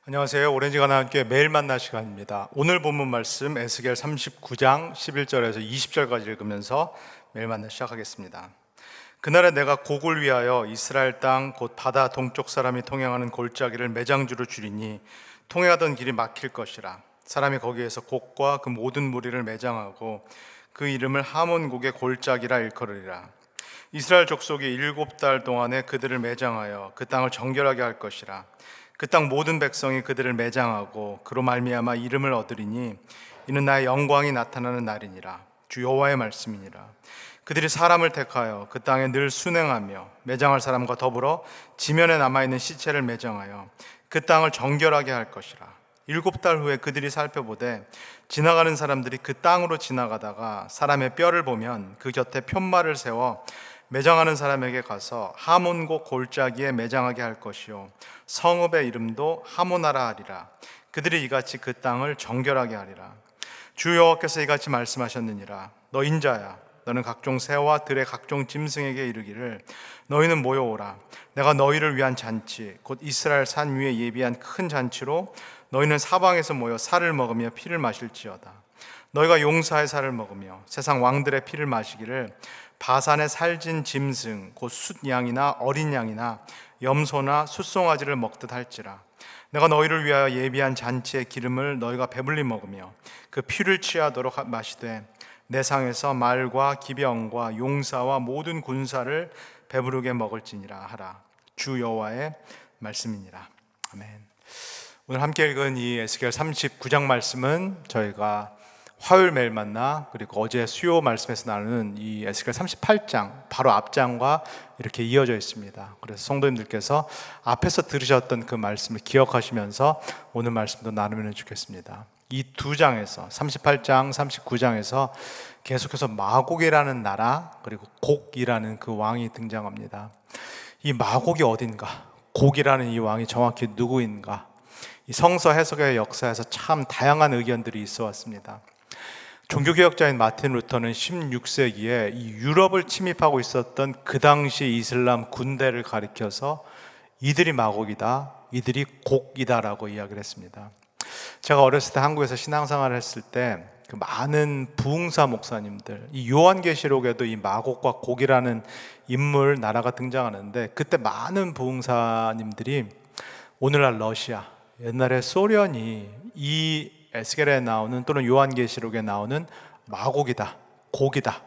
안녕하세요. 오렌지 가나 함께 매일 만나 시간입니다. 오늘 본문 말씀 에스겔 39장 11절에서 20절까지 읽으면서 매일 만나 시작하겠습니다. 그날에 내가 곡을 위하여 이스라엘 땅 곧 바다 동쪽 사람이 통행하는 골짜기를 매장주로 줄이니 통행하던 길이 막힐 것이라. 사람이 거기에서 곡과 그 모든 무리를 매장하고 그 이름을 하몬곡의 골짜기라 일컬으리라. 이스라엘 족속이 7달 동안에 그들을 매장하여 그 땅을 정결하게 할 것이라. 그 땅 모든 백성이 그들을 매장하고 그로 말미암아 이름을 얻으리니 이는 나의 영광이 나타나는 날이니라. 주 여호와의 말씀이니라. 그들이 사람을 택하여 그 땅에 늘 순행하며 매장할 사람과 더불어 지면에 남아있는 시체를 매장하여 그 땅을 정결하게 할 것이라. 7달 후에 그들이 살펴보되 지나가는 사람들이 그 땅으로 지나가다가 사람의 뼈를 보면 그 곁에 푯말을 세워 매장하는 사람에게 가서 하몬곡 골짜기에 매장하게 할 것이요 성읍의 이름도 하모나라 하리라. 그들이 이같이 그 땅을 정결하게 하리라. 주 여호와께서 이같이 말씀하셨느니라. 너 인자야, 너는 각종 새와 들의 각종 짐승에게 이르기를 너희는 모여오라. 내가 너희를 위한 잔치 곧 이스라엘 산 위에 예비한 큰 잔치로 너희는 사방에서 모여 살을 먹으며 피를 마실지어다. 너희가 용사의 살을 먹으며 세상 왕들의 피를 마시기를 바산의 살진 짐승 곧 숫양이나 어린 양이나 염소나 숫송아지를 먹듯 할지라. 내가 너희를 위하여 예비한 잔치의 기름을 너희가 배불리 먹으며 그 피를 취하도록 마시되 내 상에서 말과 기병과 용사와 모든 군사를 배부르게 먹을지니라 하라. 주 여호와의 말씀이니라. 아멘. 오늘 함께 읽은 이 에스겔 39장 말씀은 저희가 화요일 매일 만나 그리고 어제 수요 말씀에서 나누는 이 에스겔 38장 바로 앞장과 이렇게 이어져 있습니다. 그래서 성도님들께서 앞에서 들으셨던 그 말씀을 기억하시면서 오늘 말씀도 나누면 좋겠습니다. 이 두 장에서 38장, 39장에서 계속해서 마곡이라는 나라 그리고 곡이라는 그 왕이 등장합니다. 이 마곡이 어딘가, 곡이라는 이 왕이 정확히 누구인가, 이 성서 해석의 역사에서 참 다양한 의견들이 있어 왔습니다. 종교개혁자인 마틴 루터는 16세기에 이 유럽을 침입하고 있었던 그 당시 이슬람 군대를 가리켜서 이들이 마곡이다, 이들이 곡이다라고 이야기를 했습니다. 제가 어렸을 때 한국에서 신앙생활을 했을 때 그 많은 부흥사 목사님들, 이 요한계시록에도 이 마곡과 곡이라는 인물 나라가 등장하는데 그때 많은 부흥사님들이 오늘날 러시아, 옛날에 소련이 이 에스겔에 나오는 또는 요한계시록에 나오는 마곡이다, 곡이다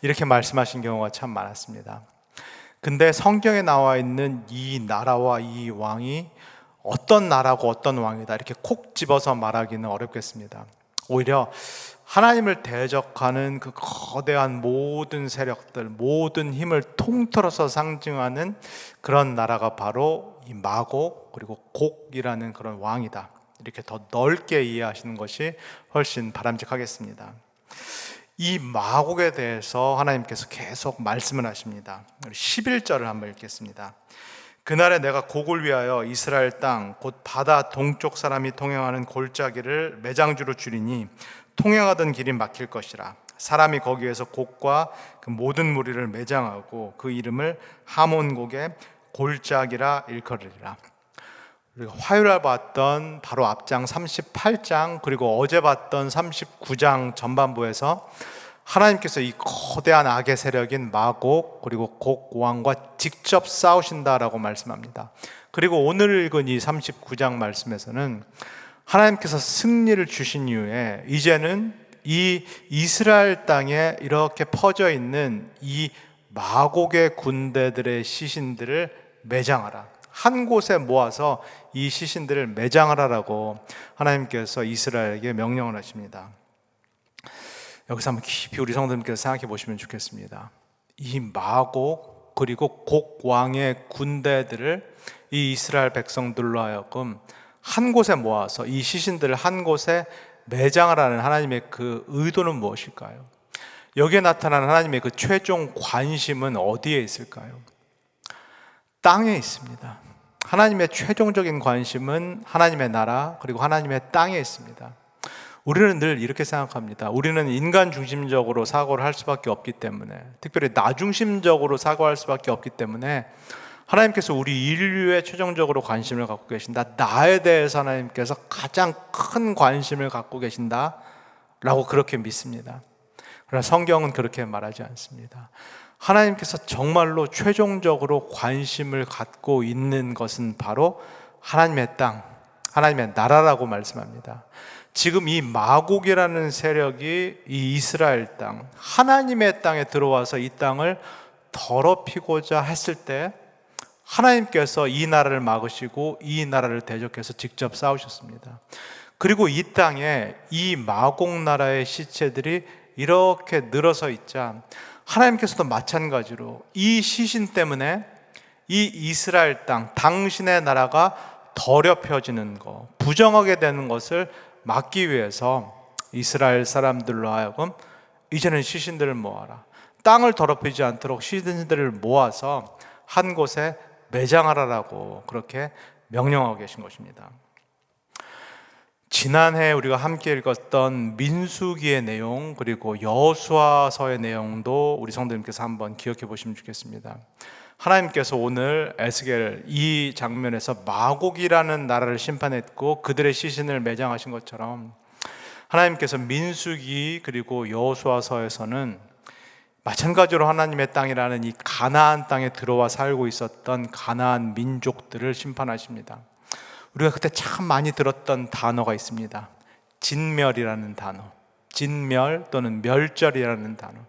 이렇게 말씀하신 경우가 참 많았습니다. 근데 성경에 나와 있는 이 나라와 이 왕이 어떤 나라고 어떤 왕이다 이렇게 콕 집어서 말하기는 어렵겠습니다. 오히려 하나님을 대적하는 그 거대한 모든 세력들, 모든 힘을 통틀어서 상징하는 그런 나라가 바로 이 마곡 그리고 곡이라는 그런 왕이다, 이렇게 더 넓게 이해하시는 것이 훨씬 바람직하겠습니다. 이 마곡에 대해서 하나님께서 계속 말씀을 하십니다. 11절을 한번 읽겠습니다. 그날에 내가 곡을 위하여 이스라엘 땅 곧 바다 동쪽 사람이 통행하는 골짜기를 매장주로 줄이니 통행하던 길이 막힐 것이라. 사람이 거기에서 곡과 그 모든 무리를 매장하고 그 이름을 하몬곡의 골짜기라 일컬으리라. 우리가 화요일에 봤던 바로 앞장 38장 그리고 어제 봤던 39장 전반부에서 하나님께서 이 거대한 악의 세력인 마곡 그리고 곡 왕과 직접 싸우신다라고 말씀합니다. 그리고 오늘 읽은 이 39장 말씀에서는 하나님께서 승리를 주신 이후에 이제는 이 이스라엘 땅에 이렇게 퍼져 있는 이 마곡의 군대들의 시신들을 매장하라, 한 곳에 모아서 이 시신들을 매장하라라고 하나님께서 이스라엘에게 명령을 하십니다. 여기서 한번 깊이 우리 성도님께서 생각해 보시면 좋겠습니다. 이 마곡 그리고 곡 왕의 군대들을 이 이스라엘 백성들로 하여금 한 곳에 모아서 이 시신들을 한 곳에 매장하라는 하나님의 그 의도는 무엇일까요? 여기에 나타나는 하나님의 그 최종 관심은 어디에 있을까요? 땅에 있습니다. 하나님의 최종적인 관심은 하나님의 나라 그리고 하나님의 땅에 있습니다. 우리는 늘 이렇게 생각합니다. 우리는 인간 중심적으로 사고를 할 수밖에 없기 때문에, 특별히 나 중심적으로 사고할 수밖에 없기 때문에 하나님께서 우리 인류에 최종적으로 관심을 갖고 계신다. 나에 대해서 하나님께서 가장 큰 관심을 갖고 계신다 라고 그렇게 믿습니다. 그러나 성경은 그렇게 말하지 않습니다. 하나님께서 정말로 최종적으로 관심을 갖고 있는 것은 바로 하나님의 땅, 하나님의 나라라고 말씀합니다. 지금 이 마곡이라는 세력이 이 이스라엘 땅, 하나님의 땅에 들어와서 이 땅을 더럽히고자 했을 때 하나님께서 이 나라를 막으시고 이 나라를 대적해서 직접 싸우셨습니다. 그리고 이 땅에 이 마곡 나라의 시체들이 이렇게 늘어서 있자 하나님께서도 마찬가지로 이 시신 때문에 이 이스라엘 땅, 당신의 나라가 더럽혀지는 것, 부정하게 되는 것을 막기 위해서 이스라엘 사람들로 하여금 이제는 시신들을 모아라, 땅을 더럽히지 않도록 시신들을 모아서 한 곳에 매장하라라고 그렇게 명령하고 계신 것입니다. 지난해 우리가 함께 읽었던 민수기의 내용, 그리고 여호수아서의 내용도 우리 성도님께서 한번 기억해 보시면 좋겠습니다. 하나님께서 오늘 에스겔 이 장면에서 마곡이라는 나라를 심판했고 그들의 시신을 매장하신 것처럼 하나님께서 민수기 그리고 여호수아서에서는 마찬가지로 하나님의 땅이라는 이 가나안 땅에 들어와 살고 있었던 가나안 민족들을 심판하십니다. 우리가 그때 참 많이 들었던 단어가 있습니다. 진멸이라는 단어, 진멸 또는 멸절이라는 단어.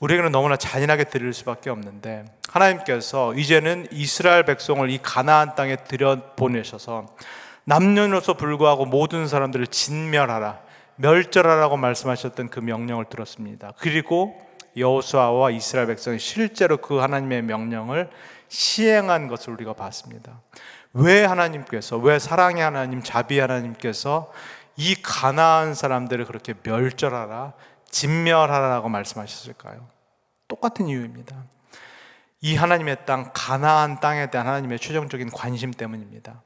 우리에게는 너무나 잔인하게 들릴 수밖에 없는데 하나님께서 이제는 이스라엘 백성을 이 가나안 땅에 들여보내셔서 남녀노소 불구하고 모든 사람들을 진멸하라, 멸절하라고 말씀하셨던 그 명령을 들었습니다. 그리고 여호수아와 이스라엘 백성이 실제로 그 하나님의 명령을 시행한 것을 우리가 봤습니다. 왜 하나님께서, 왜 사랑의 하나님, 자비의 하나님께서 이 가나안 사람들을 그렇게 멸절하라, 진멸하라고 말씀하셨을까요? 똑같은 이유입니다. 이 하나님의 땅, 가나안 땅에 대한 하나님의 최종적인 관심 때문입니다.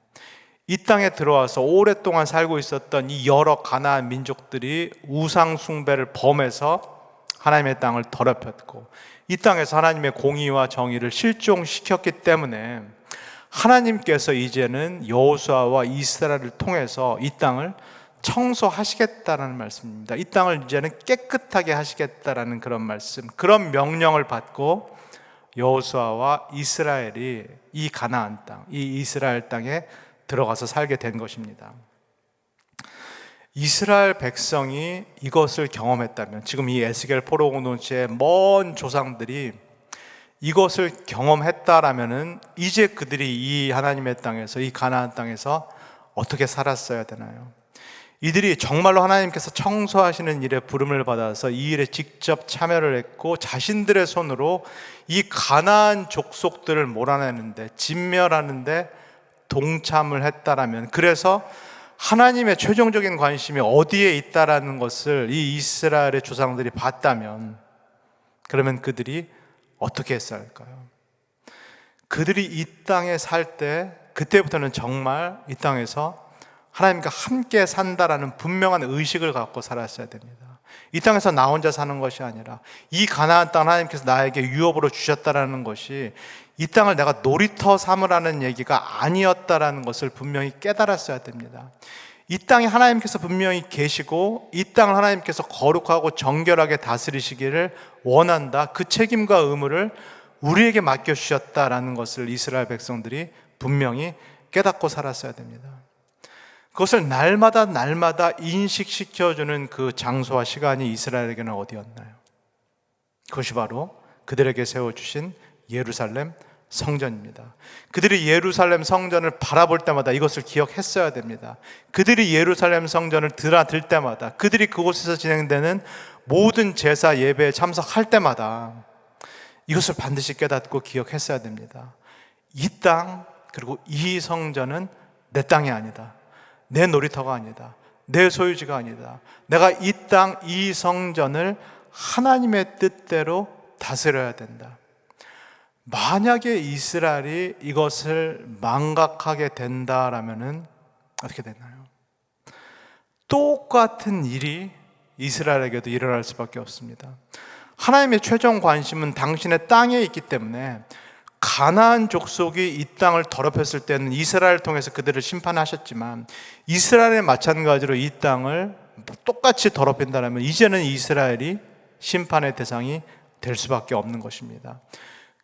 이 땅에 들어와서 오랫동안 살고 있었던 이 여러 가나안 민족들이 우상 숭배를 범해서 하나님의 땅을 더럽혔고 이 땅에서 하나님의 공의와 정의를 실종시켰기 때문에 하나님께서 이제는 여호수아와 이스라엘을 통해서 이 땅을 청소하시겠다라는 말씀입니다. 이 땅을 이제는 깨끗하게 하시겠다라는 그런 말씀, 그런 명령을 받고 여호수아와 이스라엘이 이 가나안 땅, 이 이스라엘 땅에 들어가서 살게 된 것입니다. 이스라엘 백성이 이것을 경험했다면, 지금 이 에스겔 포로 공동체의 먼 조상들이 이것을 경험했다라면은 이제 그들이 이 하나님의 땅에서, 이 가나안 땅에서 어떻게 살았어야 되나요? 이들이 정말로 하나님께서 청소하시는 일에 부름을 받아서 이 일에 직접 참여를 했고 자신들의 손으로 이 가나안 족속들을 몰아내는데, 진멸하는데 동참을 했다라면, 그래서 하나님의 최종적인 관심이 어디에 있다라는 것을 이 이스라엘의 조상들이 봤다면, 그러면 그들이 어떻게 했어야 할까요? 그들이 이 땅에 살 때, 그때부터는 정말 이 땅에서 하나님과 함께 산다라는 분명한 의식을 갖고 살았어야 됩니다. 이 땅에서 나 혼자 사는 것이 아니라 이 가나안 땅 하나님께서 나에게 유업으로 주셨다라는 것이 이 땅을 내가 놀이터 삼으라는 얘기가 아니었다라는 것을 분명히 깨달았어야 됩니다. 이 땅에 하나님께서 분명히 계시고 이 땅을 하나님께서 거룩하고 정결하게 다스리시기를 원한다, 그 책임과 의무를 우리에게 맡겨주셨다라는 것을 이스라엘 백성들이 분명히 깨닫고 살았어야 됩니다. 그것을 날마다 인식시켜주는 그 장소와 시간이 이스라엘에게는 어디였나요? 그것이 바로 그들에게 세워주신 예루살렘 성전입니다. 그들이 예루살렘 성전을 바라볼 때마다 이것을 기억했어야 됩니다. 그들이 예루살렘 성전을 드나들 때마다, 그들이 그곳에서 진행되는 모든 제사 예배에 참석할 때마다 이것을 반드시 깨닫고 기억했어야 됩니다. 이 땅, 그리고 이 성전은 내 땅이 아니다, 내 놀이터가 아니다, 내 소유지가 아니다. 내가 이 땅, 이 성전을 하나님의 뜻대로 다스려야 된다. 만약에 이스라엘이 이것을 망각하게 된다라면은 어떻게 되나요? 똑같은 일이 이스라엘에게도 일어날 수밖에 없습니다. 하나님의 최종 관심은 당신의 땅에 있기 때문에 가나안 족속이 이 땅을 더럽혔을 때는 이스라엘을 통해서 그들을 심판하셨지만 이스라엘에 마찬가지로 이 땅을 똑같이 더럽힌다면 이제는 이스라엘이 심판의 대상이 될 수밖에 없는 것입니다.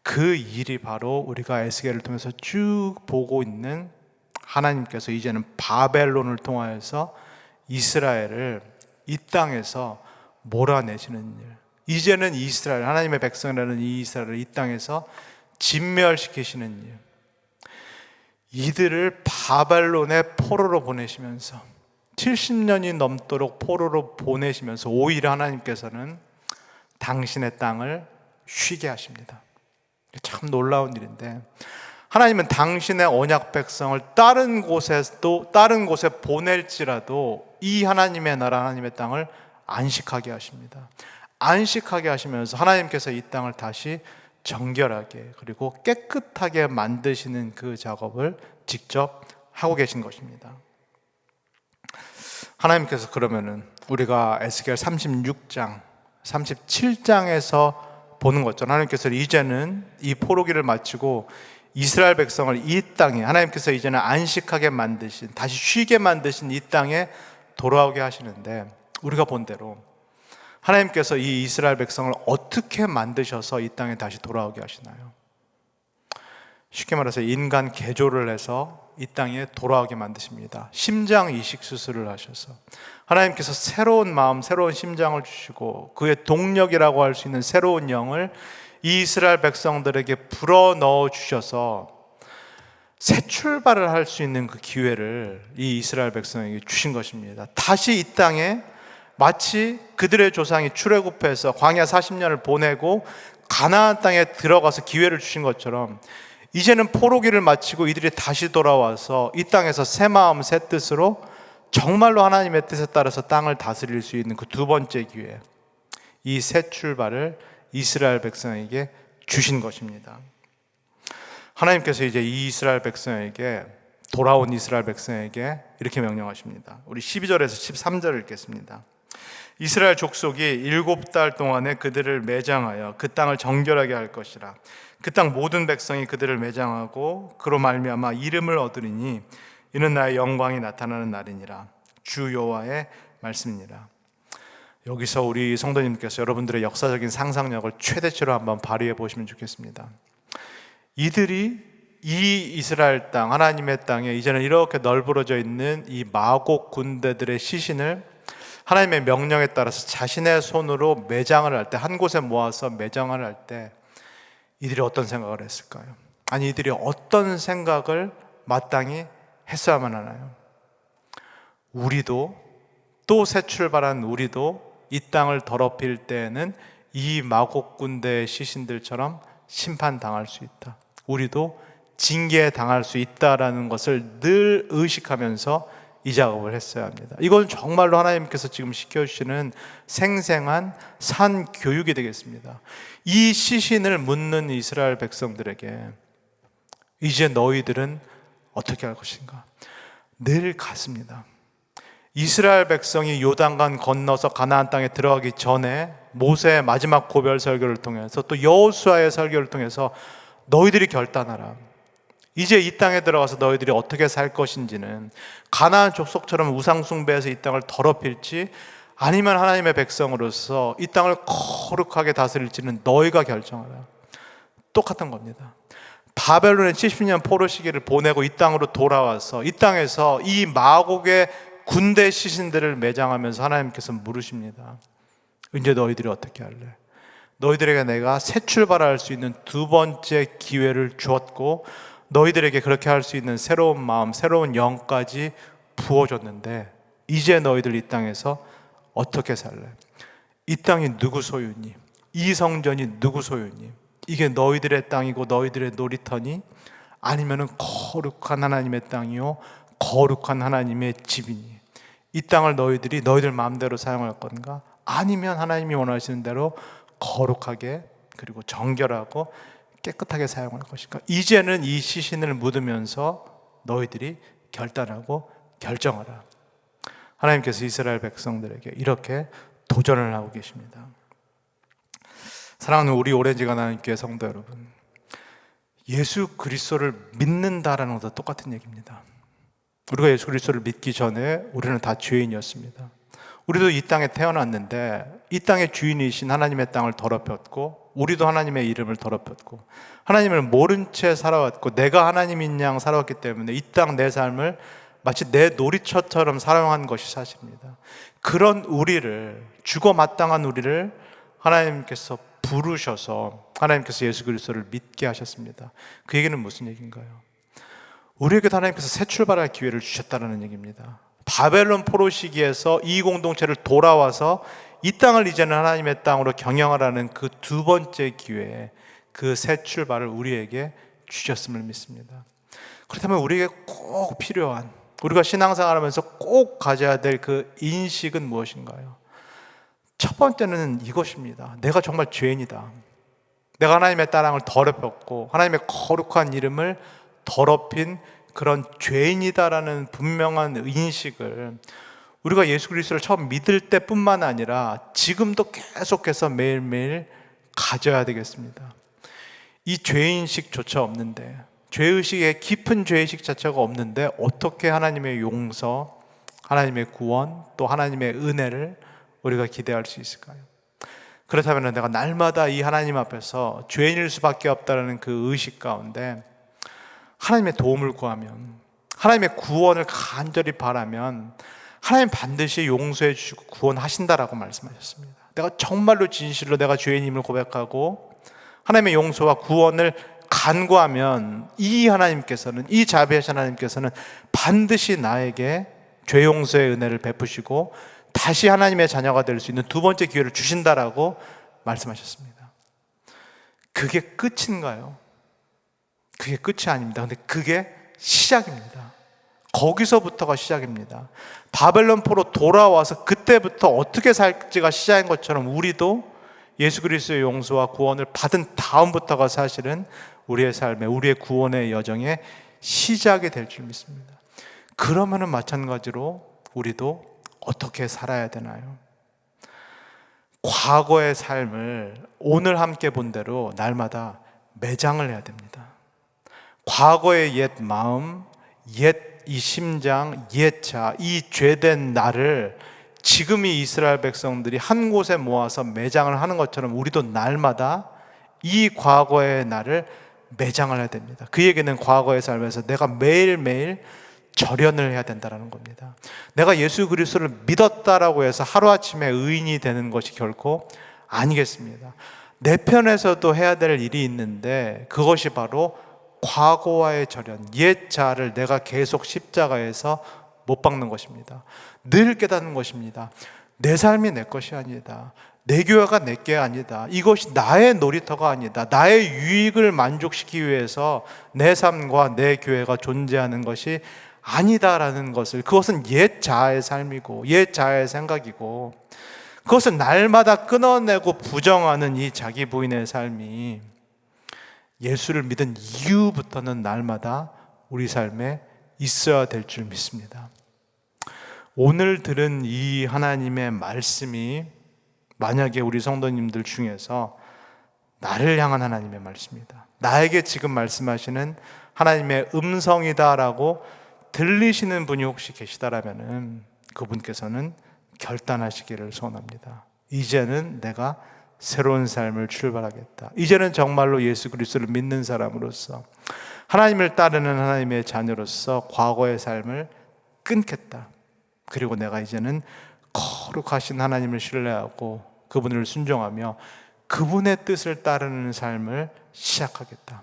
그 일이 바로 우리가 에스겔을 통해서 쭉 보고 있는, 하나님께서 이제는 바벨론을 통하여서 이스라엘을 이 땅에서 몰아내시는 일, 이제는 이스라엘, 하나님의 백성이라는 이 이스라엘을 이 땅에서 진멸시키시는 일, 이들을 바벨론의 포로로 보내시면서 70년이 넘도록 포로로 보내시면서 오히려 하나님께서는 당신의 땅을 쉬게 하십니다. 참 놀라운 일인데, 하나님은 당신의 언약 백성을 다른 곳에 보낼지라도 이 하나님의 나라, 하나님의 땅을 안식하게 하십니다. 안식하게 하시면서 하나님께서 이 땅을 다시 정결하게 그리고 깨끗하게 만드시는 그 작업을 직접 하고 계신 것입니다. 하나님께서 그러면은 우리가 에스겔 36장, 37장에서 보는 것처럼 하나님께서 이제는 이 포로기를 마치고 이스라엘 백성을 이 땅에, 하나님께서 이제는 안식하게 만드신, 다시 쉬게 만드신 이 땅에 돌아오게 하시는데, 우리가 본 대로 하나님께서 이 이스라엘 백성을 어떻게 만드셔서 이 땅에 다시 돌아오게 하시나요? 쉽게 말해서 인간 개조를 해서 이 땅에 돌아오게 만드십니다. 심장 이식 수술을 하셔서 하나님께서 새로운 마음, 새로운 심장을 주시고 그의 동력이라고 할 수 있는 새로운 영을 이 이스라엘 백성들에게 불어넣어 주셔서 새 출발을 할 수 있는 그 기회를 이 이스라엘 백성에게 주신 것입니다. 다시 이 땅에 마치 그들의 조상이 출애굽해서 광야 40년을 보내고 가나안 땅에 들어가서 기회를 주신 것처럼 이제는 포로기를 마치고 이들이 다시 돌아와서 이 땅에서 새 마음 새 뜻으로 정말로 하나님의 뜻에 따라서 땅을 다스릴 수 있는 그 두 번째 기회, 이 새 출발을 이스라엘 백성에게 주신 것입니다. 하나님께서 이제 이 이스라엘 백성에게, 돌아온 이스라엘 백성에게 이렇게 명령하십니다. 우리 12절에서 13절을 읽겠습니다. 이스라엘 족속이 7달 동안에 그들을 매장하여 그 땅을 정결하게 할 것이라. 그 땅 모든 백성이 그들을 매장하고 그로 말미암아 이름을 얻으리니 이는 나의 영광이 나타나는 날이니라. 주 여호와의 말씀이니라. 여기서 우리 성도님께서 여러분들의 역사적인 상상력을 최대치로 한번 발휘해 보시면 좋겠습니다. 이들이 이 이스라엘 땅, 하나님의 땅에 이제는 이렇게 널브러져 있는 이 마곡 군대들의 시신을 하나님의 명령에 따라서 자신의 손으로 매장을 할 때, 한 곳에 모아서 매장을 할 때 이들이 어떤 생각을 했을까요? 아니, 이들이 어떤 생각을 마땅히 했어야만 하나요? 우리도, 또 새 출발한 우리도 이 땅을 더럽힐 때에는 이 마곡 군대의 시신들처럼 심판당할 수 있다, 우리도 징계당할 수 있다라는 것을 늘 의식하면서 이 작업을 했어야 합니다. 이건 정말로 하나님께서 지금 시켜주시는 생생한 산 교육이 되겠습니다. 이 시신을 묻는 이스라엘 백성들에게 이제 너희들은 어떻게 할 것인가? 늘 같습니다. 이스라엘 백성이 요단강 건너서 가나안 땅에 들어가기 전에 모세의 마지막 고별 설교를 통해서 또 여호수아의 설교를 통해서 너희들이 결단하라. 이제 이 땅에 들어가서 너희들이 어떻게 살 것인지는 가나안 족속처럼 우상 숭배해서 이 땅을 더럽힐지 아니면 하나님의 백성으로서 이 땅을 거룩하게 다스릴지는 너희가 결정하라. 똑같은 겁니다. 바벨론의 70년 포로 시기를 보내고 이 땅으로 돌아와서 이 땅에서 이 마곡의 군대 시신들을 매장하면서 하나님께서 물으십니다. 이제 너희들이 어떻게 할래? 너희들에게 내가 새 출발할 수 있는 두 번째 기회를 주었고 너희들에게 그렇게 할 수 있는 새로운 마음, 새로운 영까지 부어줬는데 이제 너희들 이 땅에서 어떻게 살래? 이 땅이 누구 소유니? 이 성전이 누구 소유니? 이게 너희들의 땅이고 너희들의 놀이터니? 아니면은 거룩한 하나님의 땅이요 거룩한 하나님의 집이니? 이 땅을 너희들이 너희들 마음대로 사용할 건가? 아니면 하나님이 원하시는 대로 거룩하게 그리고 정결하고 깨끗하게 사용할 것인가? 이제는 이 시신을 묻으면서 너희들이 결단하고 결정하라. 하나님께서 이스라엘 백성들에게 이렇게 도전을 하고 계십니다. 사랑하는 우리 오렌지 가나안 교회 성도 여러분, 예수 그리스도를 믿는다라는 것과 똑같은 얘기입니다. 우리가 예수 그리스도를 믿기 전에 우리는 다 죄인이었습니다. 우리도 이 땅에 태어났는데 이 땅의 주인이신 하나님의 땅을 더럽혔고, 우리도 하나님의 이름을 더럽혔고, 하나님을 모른 채 살아왔고, 내가 하나님인 양 살아왔기 때문에 이 땅 내 삶을 마치 내 놀이터처럼 사용한 것이 사실입니다. 그런 우리를, 죽어 마땅한 우리를 하나님께서 부르셔서 하나님께서 예수 그리스도를 믿게 하셨습니다. 그 얘기는 무슨 얘기인가요? 우리에게도 하나님께서 새 출발할 기회를 주셨다는 얘기입니다. 바벨론 포로 시기에서 이 공동체를 돌아와서 이 땅을 이제는 하나님의 땅으로 경영하라는 그 두 번째 기회에 그 새 출발을 우리에게 주셨음을 믿습니다. 그렇다면 우리에게 꼭 필요한, 우리가 신앙생활하면서 꼭 가져야 될 그 인식은 무엇인가요? 첫 번째는 이것입니다. 내가 정말 죄인이다. 내가 하나님의 땅을 더럽혔고 하나님의 거룩한 이름을 더럽힌 그런 죄인이다라는 분명한 인식을 우리가 예수 그리스도를 처음 믿을 때뿐만 아니라 지금도 계속해서 매일매일 가져야 되겠습니다. 이 죄인식조차 없는데, 죄의식의 깊은 죄의식 자체가 없는데 어떻게 하나님의 용서, 하나님의 구원, 또 하나님의 은혜를 우리가 기대할 수 있을까요? 그렇다면 내가 날마다 이 하나님 앞에서 죄인일 수밖에 없다는 그 의식 가운데 하나님의 도움을 구하면, 하나님의 구원을 간절히 바라면 하나님 반드시 용서해 주시고 구원하신다라고 말씀하셨습니다. 내가 정말로 진실로 내가 죄인임을 고백하고 하나님의 용서와 구원을 간구하면 이 하나님께서는, 이 자비하신 하나님께서는 반드시 나에게 죄 용서의 은혜를 베푸시고 다시 하나님의 자녀가 될 수 있는 두 번째 기회를 주신다라고 말씀하셨습니다. 그게 끝인가요? 그게 끝이 아닙니다. 근데 그게 시작입니다. 거기서부터가 시작입니다. 바벨론 포로 돌아와서 그때부터 어떻게 살지가 시작인 것처럼 우리도 예수 그리스도의 용서와 구원을 받은 다음부터가 사실은 우리의 삶에, 우리의 구원의 여정의 시작이 될 줄 믿습니다. 그러면은 마찬가지로 우리도 어떻게 살아야 되나요? 과거의 삶을 오늘 함께 본 대로 날마다 매장을 해야 됩니다. 과거의 옛 마음, 옛 이 심장, 옛 자, 이 죄된 나를 지금 이 이스라엘 백성들이 한 곳에 모아서 매장을 하는 것처럼 우리도 날마다 이 과거의 나를 매장을 해야 됩니다. 그 얘기는 과거의 삶에서 내가 매일매일 절연을 해야 된다는 겁니다. 내가 예수 그리스도를 믿었다라고 해서 하루아침에 의인이 되는 것이 결코 아니겠습니다. 내 편에서도 해야 될 일이 있는데 그것이 바로 과거와의 절연, 옛 자를 내가 계속 십자가에서 못 박는 것입니다. 늘 깨닫는 것입니다. 내 삶이 내 것이 아니다. 내 교회가 내 게 아니다. 이것이 나의 놀이터가 아니다. 나의 유익을 만족시키기 위해서 내 삶과 내 교회가 존재하는 것이 아니다라는 것을, 그것은 옛 자아의 삶이고 옛 자아의 생각이고 그것은 날마다 끊어내고 부정하는 이 자기 부인의 삶이 예수를 믿은 이후부터는 날마다 우리 삶에 있어야 될 줄 믿습니다. 오늘 들은 이 하나님의 말씀이 만약에 우리 성도님들 중에서 나를 향한 하나님의 말씀이다, 나에게 지금 말씀하시는 하나님의 음성이다라고 들리시는 분이 혹시 계시다라면 그분께서는 결단하시기를 소원합니다. 이제는 내가 새로운 삶을 출발하겠다. 이제는 정말로 예수 그리스도를 믿는 사람으로서, 하나님을 따르는 하나님의 자녀로서 과거의 삶을 끊겠다. 그리고 내가 이제는 거룩하신 하나님을 신뢰하고 그분을 순종하며 그분의 뜻을 따르는 삶을 시작하겠다.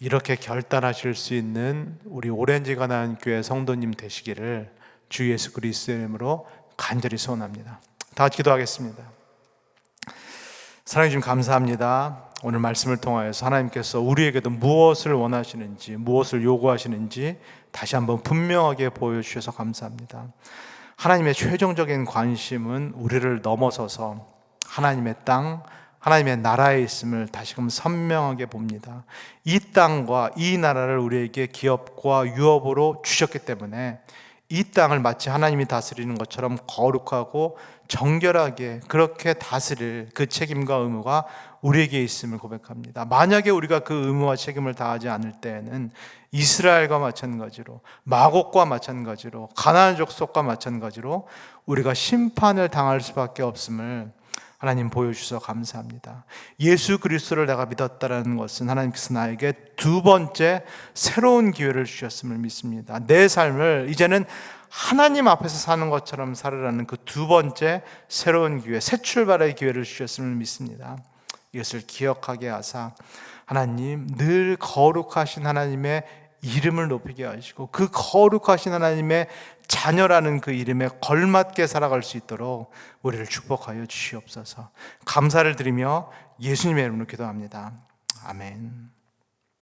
이렇게 결단하실 수 있는 우리 오렌지 가나안 교회 성도님 되시기를 주 예수 그리스도의 이름으로 간절히 소원합니다. 다 같이 기도하겠습니다. 사랑해 주님 감사합니다. 오늘 말씀을 통하여서 하나님께서 우리에게도 무엇을 원하시는지, 무엇을 요구하시는지 다시 한번 분명하게 보여주셔서 감사합니다. 하나님의 최종적인 관심은 우리를 넘어서서 하나님의 땅, 하나님의 나라에 있음을 다시금 선명하게 봅니다. 이 땅과 이 나라를 우리에게 기업과 유업으로 주셨기 때문에 이 땅을 마치 하나님이 다스리는 것처럼 거룩하고 정결하게 그렇게 다스릴 그 책임과 의무가 우리에게 있음을 고백합니다. 만약에 우리가 그 의무와 책임을 다하지 않을 때에는 이스라엘과 마찬가지로, 마곡과 마찬가지로, 가나안 족속과 마찬가지로 우리가 심판을 당할 수밖에 없음을 하나님 보여주셔서 감사합니다. 예수 그리스도를 내가 믿었다는 것은 하나님께서 나에게 두 번째 새로운 기회를 주셨음을 믿습니다. 내 삶을 이제는 하나님 앞에서 사는 것처럼 살으라는 그 두 번째 새로운 기회, 새 출발의 기회를 주셨음을 믿습니다. 이것을 기억하게 하사 하나님, 늘 거룩하신 하나님의 이름을 높이게 하시고 그 거룩하신 하나님의 자녀라는 그 이름에 걸맞게 살아갈 수 있도록 우리를 축복하여 주시옵소서. 감사를 드리며 예수님의 이름으로 기도합니다. 아멘.